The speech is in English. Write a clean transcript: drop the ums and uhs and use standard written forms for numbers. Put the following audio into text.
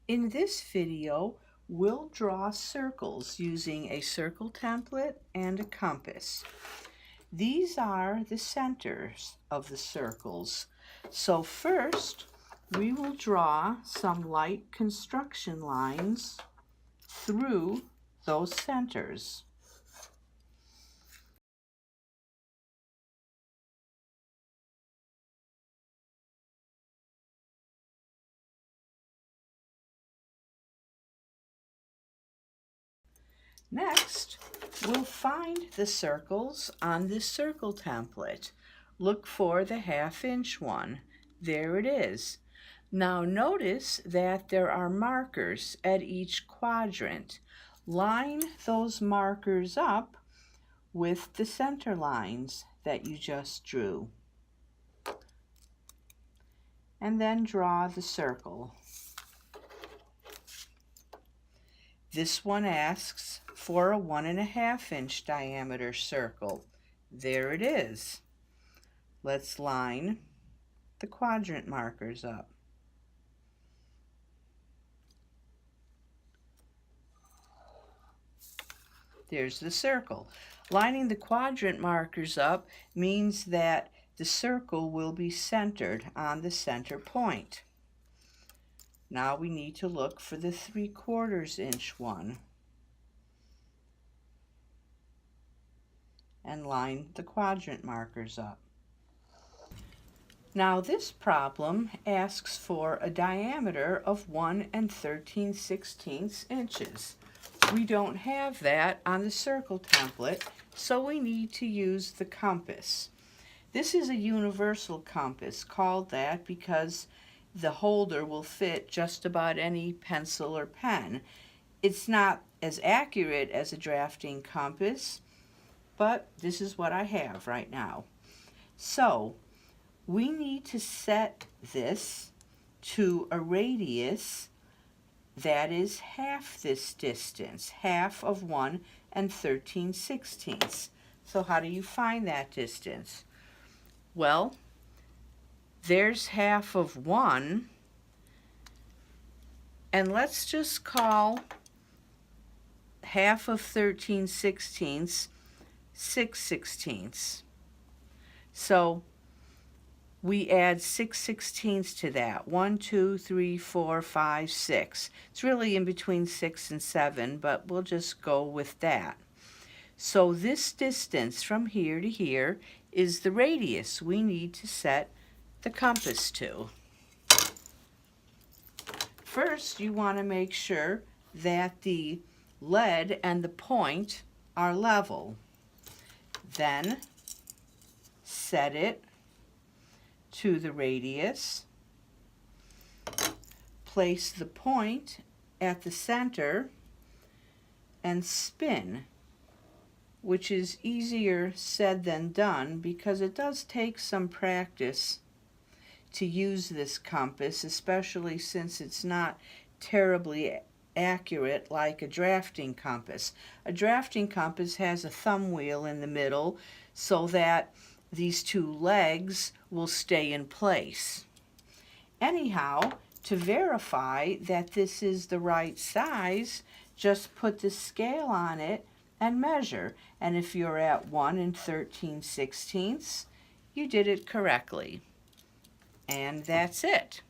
In this video, we'll draw circles using a circle template and a compass. These are the centers of the circles. So first, we will draw some light construction lines through those centers. Next, we'll find the circles on this circle template. Look for the 1/2 inch one. There it is. Now notice that there are markers at each quadrant. Line those markers up with the center lines that you just drew. And then draw the circle. This one asks for a 1.5 inch diameter circle. There it is. Let's line the quadrant markers up. There's the circle. Lining the quadrant markers up means that the circle will be centered on the center point. Now we need to look for the 3/4 inch one and line the quadrant markers up. Now this problem asks for a diameter of 1 13/16 inches. We don't have that on the circle template, so we need to use the compass. This is a universal compass, called that because the holder will fit just about any pencil or pen. It's not as accurate as a drafting compass, but this is what I have right now. So we need to set this to a radius that is half this distance, half of 1 13/16. So how do you find that distance? Well, there's half of 1, and let's just call half of 13/16 6/16. So we add 6/16 to that. 1, 2, 3, 4, 5, 6. It's really in between 6 and 7, but we'll just go with that. So this distance from here to here is the radius we need to set the compass to. First, you want to make sure that the lead and the point are level. Then set it to the radius. Place the point at the center and spin, which is easier said than done because it does take some practice to use this compass, especially since it's not terribly accurate like a drafting compass. A drafting compass has a thumb wheel in the middle so that these two legs will stay in place. Anyhow, to verify that this is the right size, just put the scale on it and measure. And if you're at 1 13/16, you did it correctly. And that's it.